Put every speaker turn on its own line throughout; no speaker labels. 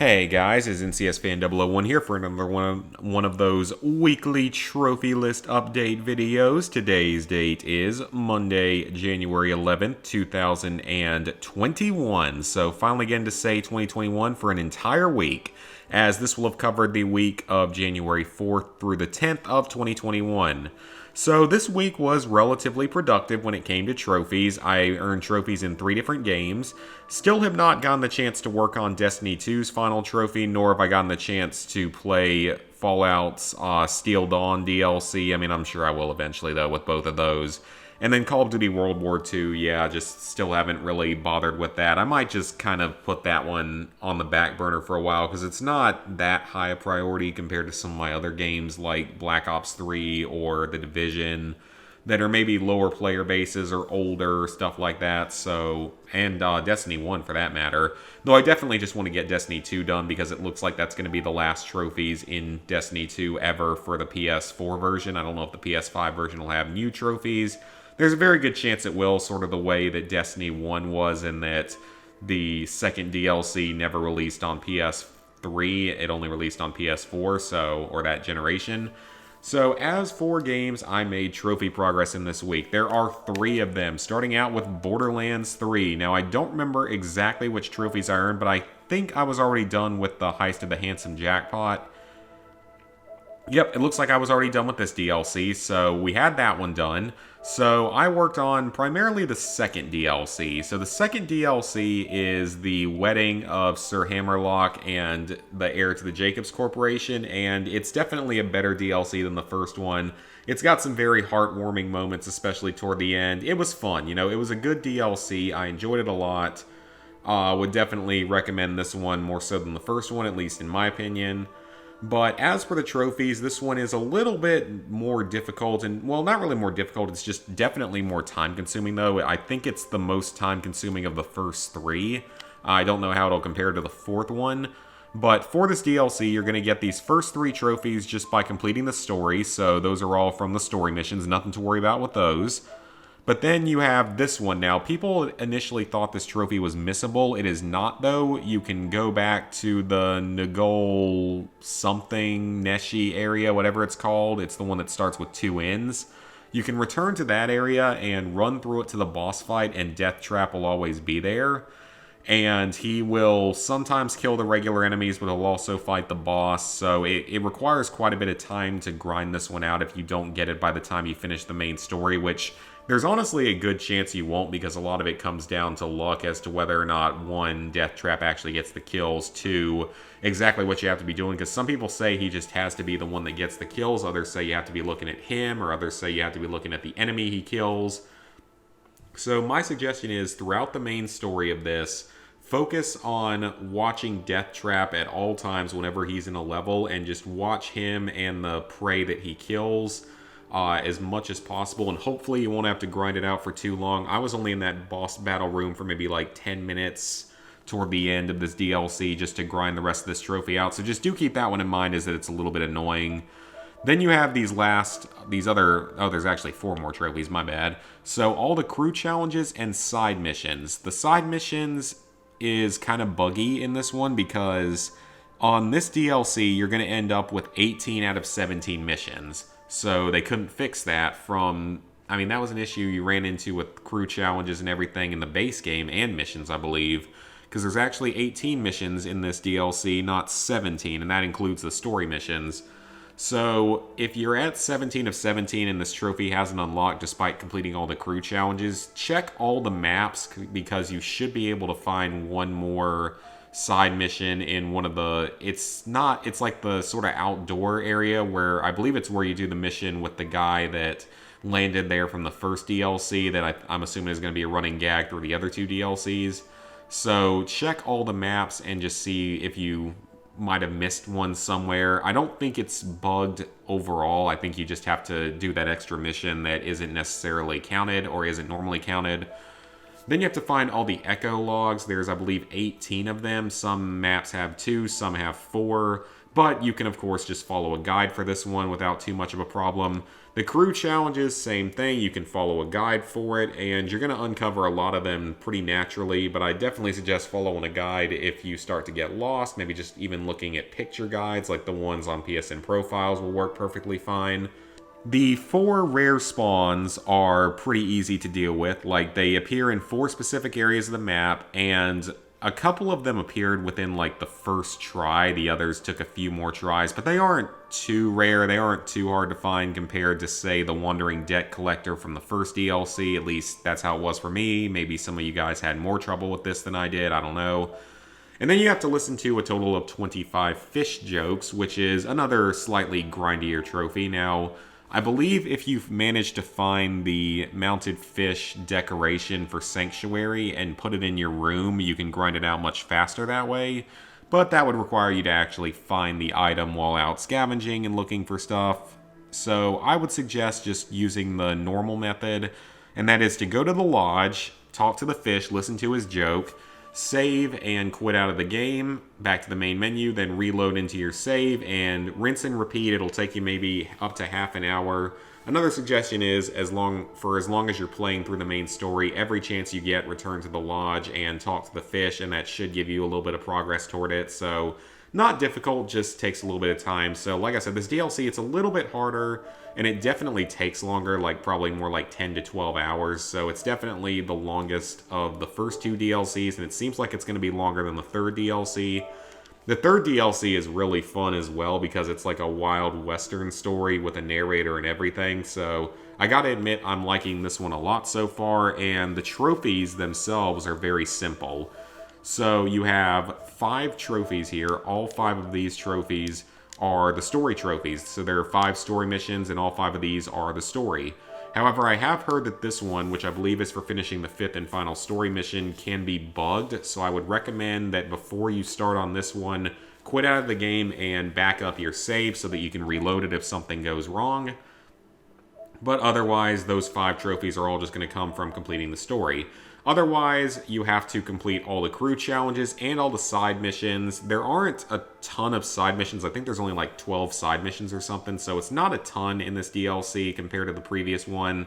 Hey guys, it's NCS Fan 001 here for another one of those weekly trophy list update videos. Today's date is Monday, January 11th, 2021. So finally getting to say 2021 for an entire week, as this will have covered the week of January 4th through the 10th of 2021. So this week was relatively productive when it came to trophies. I earned trophies in 3 different games. Still have not gotten the chance to work on Destiny 2's final trophy, nor have I gotten the chance to play Fallout's Steel Dawn DLC. I mean, I'm sure I will eventually, though, with both of those. And then Call of Duty World War II, yeah, just still haven't really bothered with that. I might just kind of put that one on the back burner for a while, because it's not that high a priority compared to some of my other games like Black Ops 3 or The Division, that are maybe lower player bases or older, stuff like that. So, and Destiny 1 for that matter. Though I definitely just want to get Destiny 2 done, because it looks like that's going to be the last trophies in Destiny 2 ever for the PS4 version. I don't know if the PS5 version will have new trophies. There's a very good chance it will, sort of the way that Destiny 1 was, in that the second DLC never released on PS3. It only released on PS4, or that generation. So as for games I made trophy progress in this week, there are 3 of them, starting out with Borderlands 3. Now, I don't remember exactly which trophies I earned, but I think I was already done with the Heist of the Handsome Jackpot. Yep, it looks like I was already done with this DLC, so we had that one done. So I worked on primarily the second DLC. So the second DLC is the wedding of Sir Hammerlock and the heir to the Jacobs Corporation, and it's definitely a better DLC than the first one. It's got some very heartwarming moments, especially toward the end. It was fun, you know, it was a good DLC. I enjoyed it a lot. Would definitely recommend this one more so than the first one, at least in my opinion. But as for the trophies, this one is a little bit more difficult, and, well, not really more difficult, it's just definitely more time-consuming, though. I think it's the most time-consuming of the first 3. I don't know how it'll compare to the 4th one, but for this DLC, you're going to get these first 3 trophies just by completing the story, so those are all from the story missions, nothing to worry about with those. But then you have this one. Now, people initially thought this trophy was missable. It is not, though. You can go back to the Nagol something, Neshi area, whatever it's called. It's the one that starts with 2 N's. You can return to that area and run through it to the boss fight, and Death Trap will always be there. And he will sometimes kill the regular enemies, but he'll also fight the boss. So it requires quite a bit of time to grind this one out if you don't get it by the time you finish the main story, which there's honestly a good chance you won't, because a lot of it comes down to luck as to whether or not, 1, Death Trap actually gets the kills, 2, exactly what you have to be doing, because some people say he just has to be the one that gets the kills, others say you have to be looking at him, or others say you have to be looking at the enemy he kills. So my suggestion is, throughout the main story of this, focus on watching Death Trap at all times whenever he's in a level, and just watch him and the prey that he kills as much as possible, and hopefully you won't have to grind it out for too long. I was only in that boss battle room for maybe like 10 minutes toward the end of this DLC just to grind the rest of this trophy out, so just do keep that one in mind, is that it's a little bit annoying. Then you have there's actually 4 more trophies, my bad. So all the crew challenges and side missions. The side missions is kind of buggy in this one, because on this DLC, you're going to end up with 18 out of 17 missions. So they couldn't fix that that was an issue you ran into with crew challenges and everything in the base game, and missions, I believe, because there's actually 18 missions in this DLC, not 17, and that includes the story missions. So if you're at 17 of 17 and this trophy hasn't unlocked despite completing all the crew challenges, check all the maps, because you should be able to find one more side mission in one of the, it's like the sort of outdoor area where, I believe it's where you do the mission with the guy that landed there from the first DLC that I'm assuming is going to be a running gag through the other 2 DLCs. So check all the maps and just see if you might have missed one somewhere. I don't think it's bugged overall. I think you just have to do that extra mission that isn't necessarily counted or isn't normally counted. Then you have to find all the echo logs. There's, I believe, 18 of them. Some maps have 2, some have 4. But you can, of course, just follow a guide for this one without too much of a problem. The crew challenges, same thing. You can follow a guide for it, and you're going to uncover a lot of them pretty naturally, but I definitely suggest following a guide if you start to get lost. Maybe just even looking at picture guides, like the ones on PSN Profiles, will work perfectly fine. The 4 rare spawns are pretty easy to deal with. Like, they appear in 4 specific areas of the map, and a couple of them appeared within, like, the first try. The others took a few more tries, but they aren't too rare. They aren't too hard to find compared to, say, the Wandering Debt Collector from the first DLC. At least that's how it was for me. Maybe some of you guys had more trouble with this than I did. I don't know. And then you have to listen to a total of 25 fish jokes, which is another slightly grindier trophy. Now, I believe if you've managed to find the mounted fish decoration for Sanctuary and put it in your room, you can grind it out much faster that way. But that would require you to actually find the item while out scavenging and looking for stuff. So I would suggest just using the normal method, and that is to go to the lodge, talk to the fish, listen to his joke, save and quit out of the game, back to the main menu, then reload into your save, and rinse and repeat. It'll take you maybe up to half an hour. Another suggestion is, as long as you're playing through the main story, every chance you get, return to the lodge and talk to the fish, and that should give you a little bit of progress toward it. So, not difficult, just takes a little bit of time. So, like I said, this DLC, it's a little bit harder, and it definitely takes longer, like probably more like 10 to 12 hours. So it's definitely the longest of the first 2 DLCs, and it seems like it's going to be longer than the 3rd DLC. The 3rd DLC is really fun as well because it's like a wild western story with a narrator and everything. So I gotta admit, I'm liking this one a lot so far, and the trophies themselves are very simple. So you have 5 trophies here. All 5 of these trophies are the story trophies. So there are 5 story missions, and all 5 of these are the story. However, I have heard that this one, which I believe is for finishing the 5th and final story mission, can be bugged. So I would recommend that before you start on this one, quit out of the game and back up your save so that you can reload it if something goes wrong. But otherwise, those 5 trophies are all just going to come from completing the story. Otherwise, you have to complete all the crew challenges and all the side missions. There aren't a ton of side missions. I think there's only like 12 side missions or something, so it's not a ton in this DLC compared to the previous one.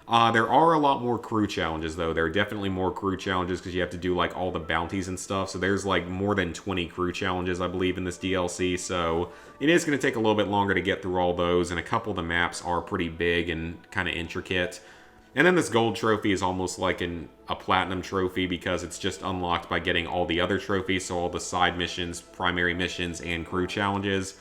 There are a lot more crew challenges, though. There are definitely more crew challenges because you have to do like all the bounties and stuff. So there's like more than 20 crew challenges, I believe, in this DLC. So it is going to take a little bit longer to get through all those, and a couple of the maps are pretty big and kind of intricate. And then this gold trophy is almost like a platinum trophy because it's just unlocked by getting all the other trophies, so all the side missions, primary missions, and crew challenges.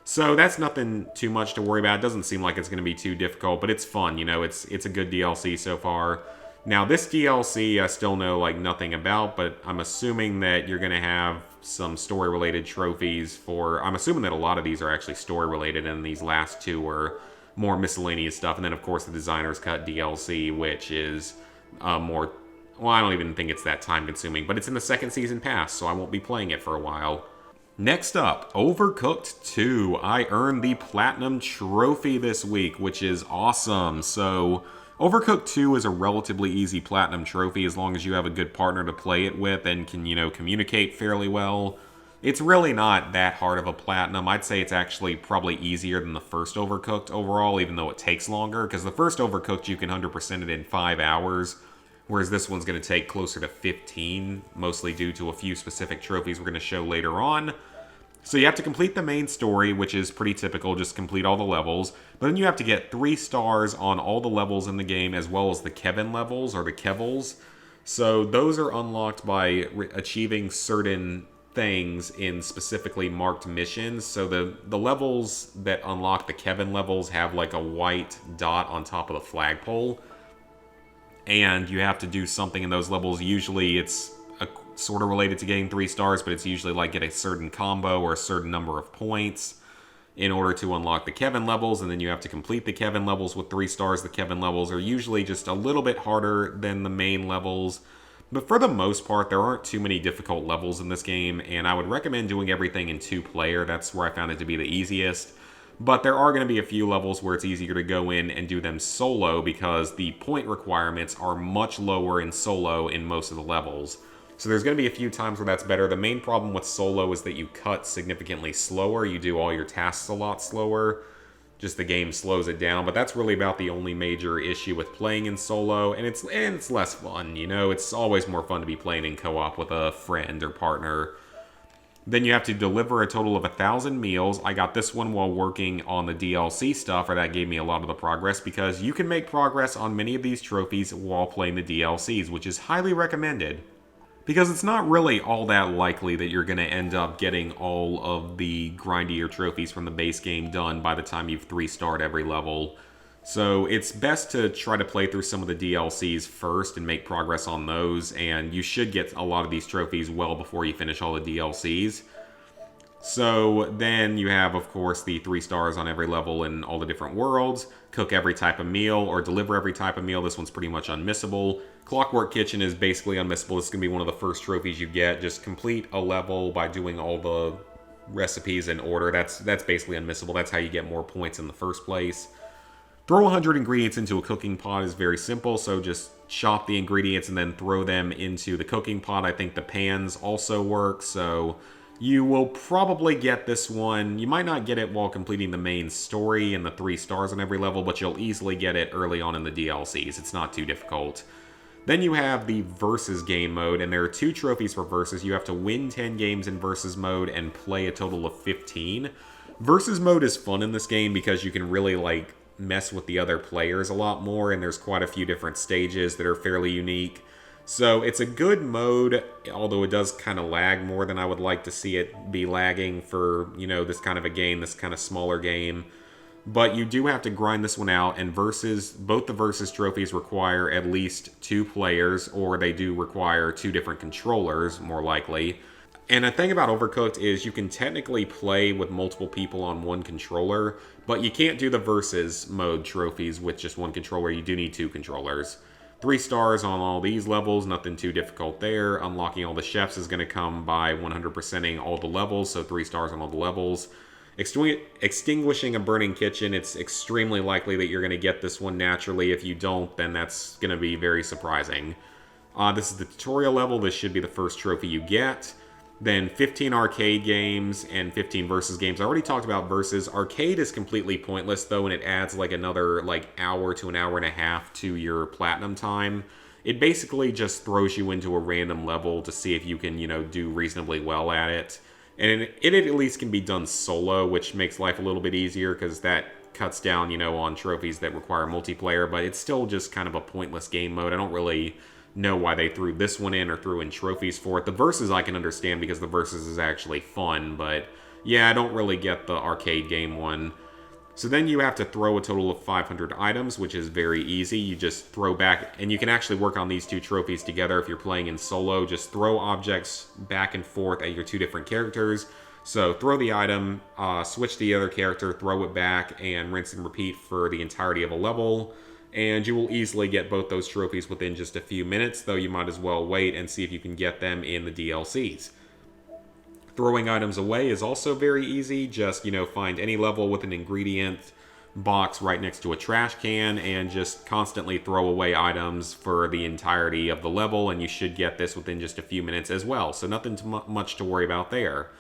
So that's nothing too much to worry about. It doesn't seem like it's going to be too difficult, but it's fun, you know, it's a good DLC so far. Now this DLC I still know like nothing about, but I'm assuming that you're going to have some story-related trophies for... I'm assuming that a lot of these are actually story-related, and these last 2 were more miscellaneous stuff. And then, of course, the Designer's Cut DLC, which is more... Well, I don't even think it's that time-consuming, but it's in the 2nd season pass, so I won't be playing it for a while. Next up, Overcooked II. I earned the Platinum Trophy this week, which is awesome. So, Overcooked II is a relatively easy Platinum Trophy as long as you have a good partner to play it with and can, you know, communicate fairly well. It's really not that hard of a Platinum. I'd say it's actually probably easier than the first Overcooked overall, even though it takes longer, because the first Overcooked you can 100% it in 5 hours, whereas this one's going to take closer to 15, mostly due to a few specific trophies we're going to show later on. So you have to complete the main story, which is pretty typical, just complete all the levels. But then you have to get 3 stars on all the levels in the game, as well as the Kevin levels, or the Kevils. So those are unlocked by achieving certain things in specifically marked missions. So the levels that unlock the Kevin levels have like a white dot on top of the flagpole. And you have to do something in those levels. Usually it's sort of related to getting 3 stars, but it's usually like get a certain combo or a certain number of points in order to unlock the Kevin levels, and then you have to complete the Kevin levels with 3 stars. The Kevin levels are usually just a little bit harder than the main levels, but for the most part, there aren't too many difficult levels in this game, and I would recommend doing everything in 2-player. That's where I found it to be the easiest. But there are going to be a few levels where it's easier to go in and do them solo because the point requirements are much lower in solo in most of the levels. So there's going to be a few times where that's better. The main problem with solo is that you cut significantly slower. You do all your tasks a lot slower. Just the game slows it down, but that's really about the only major issue with playing in solo, and it's less fun, you know? It's always more fun to be playing in co-op with a friend or partner. Then you have to deliver a total of 1,000 meals. I got this one while working on the DLC stuff, or that gave me a lot of the progress, because you can make progress on many of these trophies while playing the DLCs, which is highly recommended. Because it's not really all that likely that you're going to end up getting all of the grindier trophies from the base game done by the time you've 3-starred every level. So it's best to try to play through some of the DLCs first and make progress on those, and you should get a lot of these trophies well before you finish all the DLCs. So then you have, of course, the 3 stars on every level in all the different worlds, cook every type of meal or deliver every type of meal. This one's pretty much unmissable. Clockwork Kitchen is basically unmissable. This is going to be one of the first trophies you get. Just complete a level by doing all the recipes in order. That's basically unmissable. That's how you get more points in the first place. Throw 100 ingredients into a cooking pot is very simple, so just chop the ingredients and then throw them into the cooking pot. I think the pans also work, so you will probably get this one. You might not get it while completing the main story and the 3 stars on every level, but you'll easily get it early on in the DLCs. It's not too difficult. Then you have the Versus game mode, and there are 2 trophies for Versus. You have to win 10 games in Versus mode and play a total of 15. Versus mode is fun in this game because you can really, like, mess with the other players a lot more, and there's quite a few different stages that are fairly unique. So it's a good mode, although it does kind of lag more than I would like to see it be lagging for, you know, this kind of a game, this kind of smaller game. But you do have to grind this one out, and both the Versus trophies require at least 2 players, or they do require 2 different controllers, more likely. And the thing about Overcooked is you can technically play with multiple people on one controller, but you can't do the Versus mode trophies with just one controller. You do need 2 controllers. 3 stars on all these levels, nothing too difficult there. Unlocking all the chefs is going to come by 100%ing all the levels, so 3 stars on all the levels. Extinguishing a burning kitchen, it's extremely likely that you're going to get this one naturally. If you don't, then that's going to be very surprising. This is the tutorial level. This should be the first trophy you get. Then 15 arcade games and 15 Versus games. I already talked about Versus. Arcade is completely pointless, though, and it adds like another hour to an hour and a half to your platinum time. It basically just throws you into a random level to see if you can, do reasonably well at it. And it at least can be done solo, which makes life a little bit easier because that cuts down, on trophies that require multiplayer. But it's still just kind of a pointless game mode. I don't really know why they threw this one in or threw in trophies for it. The Versus I can understand because the Versus is actually fun, but yeah, I don't really get the arcade game one. So then you have to throw a total of 500 items, which is very easy. You just throw back, and you can actually work on these 2 trophies together if you're playing in solo. Just throw objects back and forth at your 2 different characters. So throw the item, switch to the other character, throw it back, and rinse and repeat for the entirety of a level. And you will easily get both those trophies within just a few minutes, though you might as well wait and see if you can get them in the DLCs. Throwing items away is also very easy. Just, find any level with an ingredient box right next to a trash can and just constantly throw away items for the entirety of the level, and you should get this within just a few minutes as well. So nothing much to worry about there.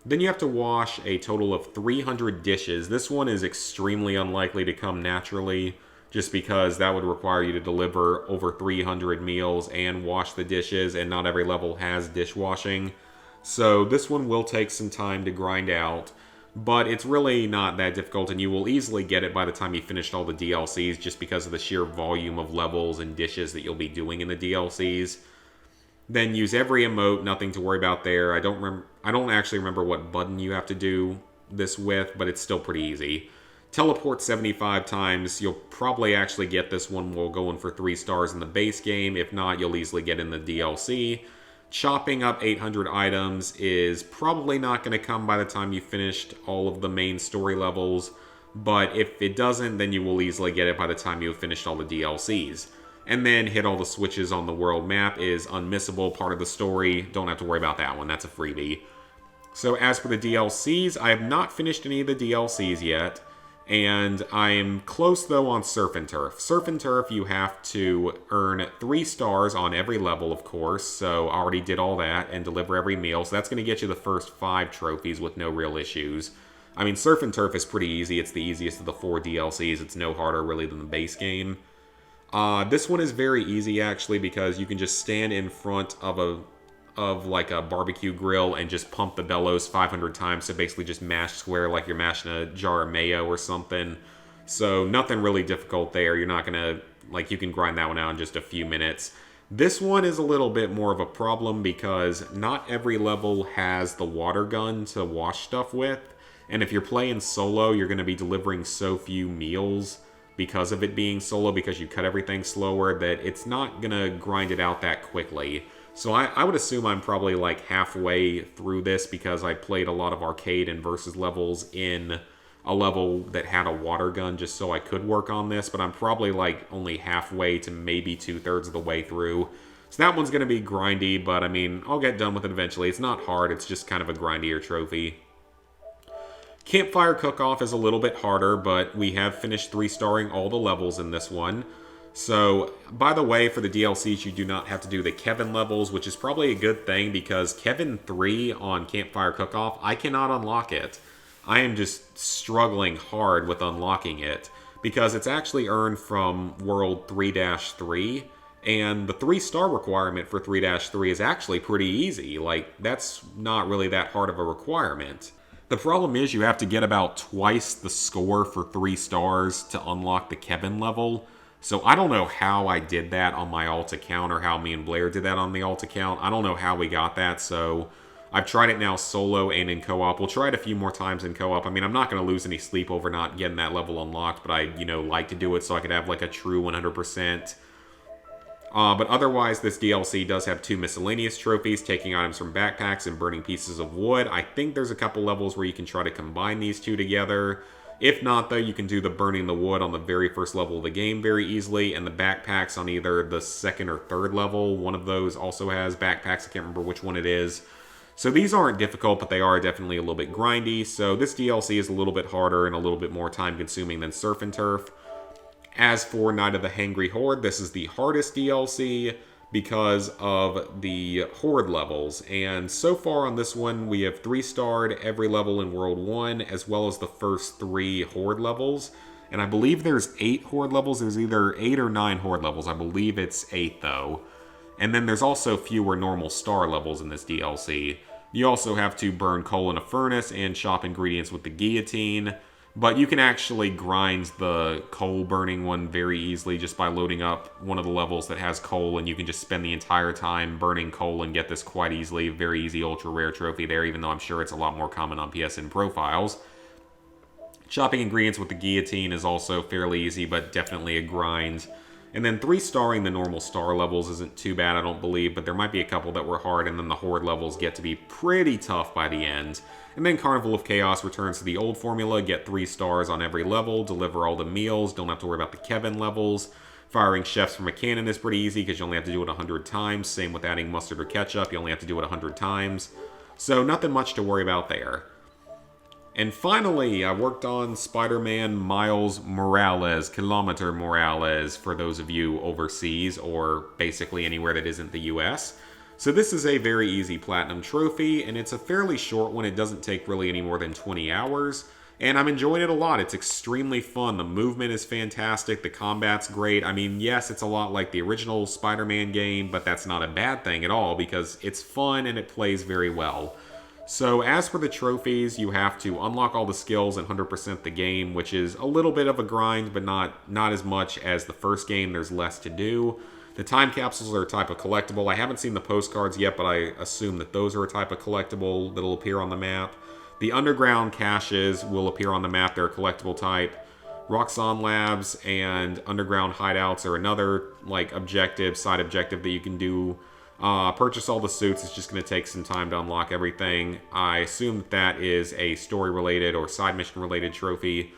Then you have to wash a total of 300 dishes. This one is extremely unlikely to come naturally, just because that would require you to deliver over 300 meals and wash the dishes, and not every level has dishwashing. So this one will take some time to grind out, but it's really not that difficult, and you will easily get it by the time you finished all the DLCs, just because of the sheer volume of levels and dishes that you'll be doing in the DLCs. Then use every emote, nothing to worry about there. I don't actually remember what button you have to do this with, but it's still pretty easy. Teleport 75 times. You'll probably actually get this one while going for 3 stars in the base game. If not, you'll easily get in the DLC. Chopping up 800 items is probably not going to come by the time you finished all of the main story levels, but if it doesn't, then you will easily get it by the time you have finished all the DLCs. And then hit all the switches on the world map is unmissable, part of the story. Don't have to worry about that one, that's a freebie. So as for the DLCs, I have not finished any of the DLCs yet, And I'm close, though, on Surf and Turf. Surf and Turf, you have to earn 3 stars on every level, of course. So I already did all that and deliver every meal. So that's going to get you the first 5 trophies with no real issues. I mean, Surf and Turf is pretty easy. It's the easiest of the 4 DLCs. It's no harder, really, than the base game. This one is very easy, actually, because you can just stand in front of like a barbecue grill and just pump the bellows 500 times. So basically just mash square like you're mashing a jar of mayo or something. So nothing really difficult there. You're not gonna, like, you can grind that one out in just a few minutes. This one is a little bit more of a problem because not every level has the water gun to wash stuff with. And if you're playing solo, you're gonna be delivering so few meals because of it being solo, because you cut everything slower, that it's not gonna grind it out that quickly. So I would assume I'm probably like halfway through this because I played a lot of arcade and versus levels in a level that had a water gun just so I could work on this, but I'm probably like only halfway to maybe 2/3 of the way through. So that one's going to be grindy, but I mean, I'll get done with it eventually. It's not hard, it's just kind of a grindier trophy. Campfire Cookoff is a little bit harder, but we have finished 3-starring all the levels in this one. So, by the way, for the DLCs, you do not have to do the Kevin levels, which is probably a good thing because Kevin 3 on Campfire Cookoff, I cannot unlock it. I am just struggling hard with unlocking it because it's actually earned from World 3-3, and the 3-star requirement for 3-3 is actually pretty easy. Like, that's not really that hard of a requirement. The problem is you have to get about twice the score for 3 stars to unlock the Kevin level. So I don't know how I did that on my alt account or how me and Blair did that on the alt account. I don't know how we got that, so I've tried it now solo and in co-op. We'll try it a few more times in co-op. I mean, I'm not going to lose any sleep over not getting that level unlocked, but I, like to do it so I could have like a true 100%. But otherwise, this DLC does have 2 miscellaneous trophies, taking items from backpacks and burning pieces of wood. I think there's a couple levels where you can try to combine these 2 together. If not, though, you can do the burning the wood on the very first level of the game very easily, and the backpacks on either the 2nd or 3rd level. One of those also has backpacks. I can't remember which one it is. So these aren't difficult, but they are definitely a little bit grindy. So this DLC is a little bit harder and a little bit more time-consuming than Surf and Turf. As for Night of the Hangry Horde, this is the hardest DLC because of the Horde levels. And so far on this one, we have 3-starred every level in World 1, as well as the first 3 Horde levels. And I believe there's 8 Horde levels. There's either 8 or 9 Horde levels. I believe it's 8, though. And then there's also fewer normal star levels in this DLC. You also have to burn coal in a furnace and chop ingredients with the guillotine. But you can actually grind the coal burning one very easily just by loading up one of the levels that has coal, and you can just spend the entire time burning coal and get this quite easily. Very easy ultra rare trophy there, even though I'm sure it's a lot more common on PSN profiles. Chopping ingredients with the guillotine is also fairly easy, but definitely a grind. And then 3-starring the normal star levels isn't too bad, I don't believe, but there might be a couple that were hard, and then the Horde levels get to be pretty tough by the end. And then Carnival of Chaos returns to the old formula, get 3 stars on every level, deliver all the meals, don't have to worry about the Kevin levels. Firing chefs from a cannon is pretty easy because you only have to do it 100 times. Same with adding mustard or ketchup, you only have to do it 100 times. So nothing much to worry about there. And finally, I worked on Spider-Man Miles Morales, Kilometer Morales, for those of you overseas, or basically anywhere that isn't the US. So this is a very easy platinum trophy, and it's a fairly short one. It doesn't take really any more than 20 hours, and I'm enjoying it a lot. It's extremely fun. The movement is fantastic. The combat's great. I mean, yes, it's a lot like the original Spider-Man game, but that's not a bad thing at all because it's fun and it plays very well. So as for the trophies, you have to unlock all the skills and 100% the game, which is a little bit of a grind, but not as much as the first game. There's less to do. The time capsules are a type of collectible. I haven't seen the postcards yet, but I assume that those are a type of collectible that'll appear on the map. The underground caches will appear on the map. They're a collectible type. Roxxon Labs and underground hideouts are another side objective that you can do. Purchase all the suits. It's just going to take some time to unlock everything. I assume that is a story-related or side mission-related trophy.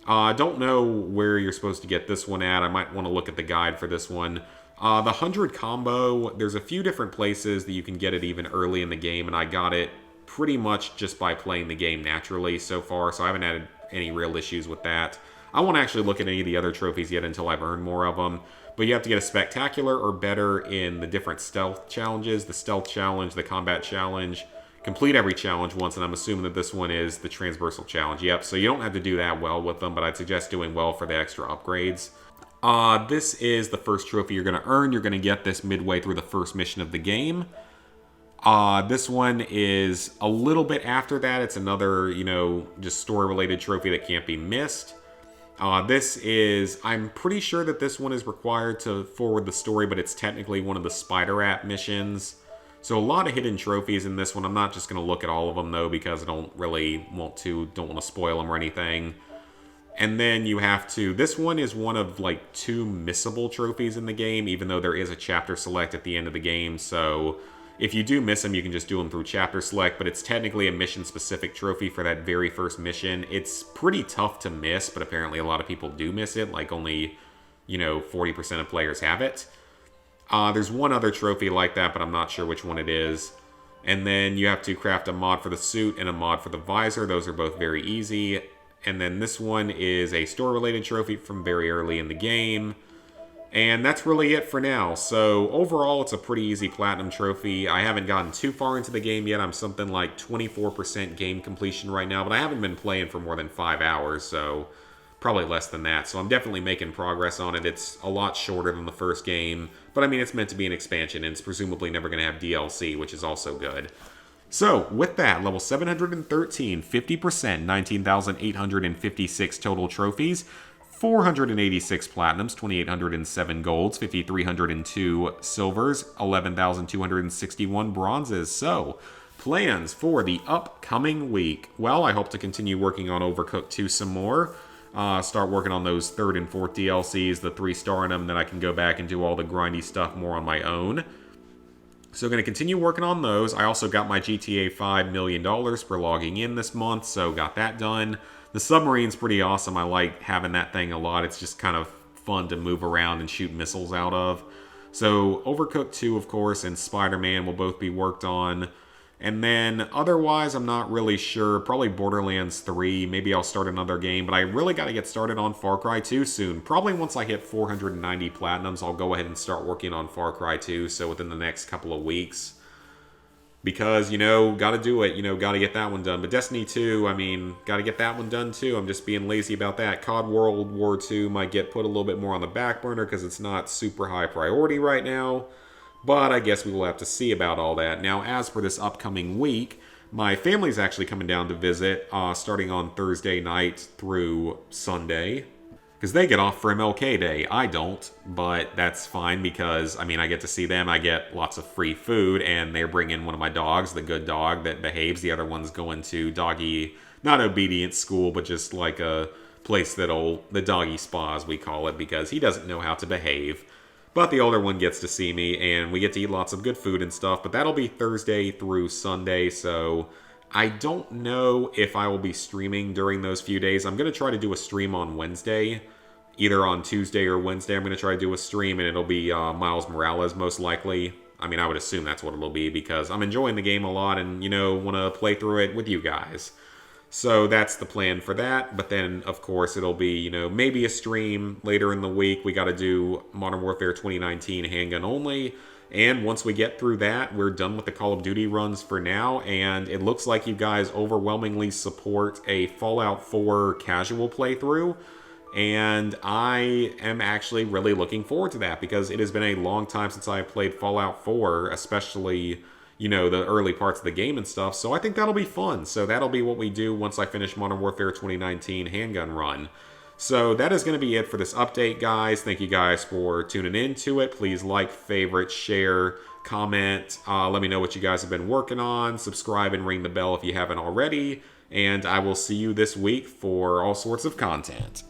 Don't know where you're supposed to get this one at. I might want to look at the guide for this one. The 100 combo, there's a few different places that you can get it even early in the game, and I got it pretty much just by playing the game naturally so far, so I haven't any real issues with that. I won't actually look at any of the other trophies yet until I've earned more of them. But you have to get a spectacular or better in the different stealth challenges, the stealth challenge, the combat challenge. Complete every challenge once, and I'm assuming that this one is the transversal challenge. Yep, so you don't have to do that well with them, but I'd suggest doing well for the extra upgrades. This is the first trophy you're going to earn. You're going to get this midway through the first mission of the game. This one is a little bit after that. It's another, just story-related trophy that can't be missed. This is, I'm pretty sure that this one is required to forward the story, but it's technically one of the Spider App missions. So a lot of hidden trophies in this one. I'm not just going to look at all of them, though, because I don't want to spoil them or anything. And then you have to, this one is one of like 2 missable trophies in the game, even though there is a chapter select at the end of the game. So if you do miss them, you can just do them through chapter select, but it's technically a mission-specific trophy for that very first mission. It's pretty tough to miss, but apparently a lot of people do miss it, like only, 40% of players have it. There's one other trophy like that, but I'm not sure which one it is. And then you have to craft a mod for the suit and a mod for the visor. Those are both very easy. And then this one is a store-related trophy from very early in the game. And that's really it for now. So overall, it's a pretty easy platinum trophy. I haven't gotten too far into the game yet. I'm something like 24% game completion right now, but I haven't been playing for more than 5 hours, so probably less than that. So I'm definitely making progress on it. It's a lot shorter than the first game, but I mean, it's meant to be an expansion, and it's presumably never going to have DLC, which is also good. So, with that, level 713, 50%, 19,856 total trophies, 486 platinums, 2,807 golds, 5,302 silvers, 11,261 bronzes. So, plans for the upcoming week. Well, I hope to continue working on Overcooked 2 some more. Start working on those 3rd and 4th DLCs, the 3-star in them, then I can go back and do all the grindy stuff more on my own. So I'm going to continue working on those. I also got my GTA 5 $1 million for logging in this month, so got that done. The submarine's pretty awesome. I like having that thing a lot. It's just kind of fun to move around and shoot missiles out of. So Overcooked 2, of course, and Spiderman will both be worked on. And then otherwise, I'm not really sure. Probably Borderlands 3. Maybe I'll start another game. But I really got to get started on Far Cry 2 soon. Probably once I hit 490 platinums, I'll go ahead and start working on Far Cry 2. So within the next couple of weeks. Because, got to do it. Got to get that one done. But Destiny 2, I mean, got to get that one done too. I'm just being lazy about that. COD World War 2 might get put a little bit more on the back burner because it's not super high priority right now. But I guess we will have to see about all that. Now, as for this upcoming week, my family's actually coming down to visit starting on Thursday night through Sunday. Because they get off for MLK Day. I don't, but that's fine because, I mean, I get to see them. I get lots of free food, and they're bringing one of my dogs, the good dog that behaves. The other one's going to doggy, not obedience school, but just like a place the doggy spa, as we call it, because he doesn't know how to behave. But the older one gets to see me, and we get to eat lots of good food and stuff. But that'll be Thursday through Sunday, so I don't know if I will be streaming during those few days. I'm going to try to do a stream on Wednesday. Either on Tuesday or Wednesday, I'm going to try to do a stream, and it'll be Miles Morales, most likely. I mean, I would assume that's what it'll be, because I'm enjoying the game a lot and, want to play through it with you guys. So that's the plan for that. But then, of course, it'll be, maybe a stream later in the week. We got to do Modern Warfare 2019 handgun only. And once we get through that, we're done with the Call of Duty runs for now. And it looks like you guys overwhelmingly support a Fallout 4 casual playthrough. And I am actually really looking forward to that because it has been a long time since I played Fallout 4, especially the early parts of the game and stuff. So I think that'll be fun. So that'll be what we do once I finish Modern Warfare 2019 handgun run. So that is going to be it for this update, guys. Thank you guys for tuning in to it. Please like, favorite, share, comment. Let me know what you guys have been working on. Subscribe and ring the bell if you haven't already. And I will see you this week for all sorts of content.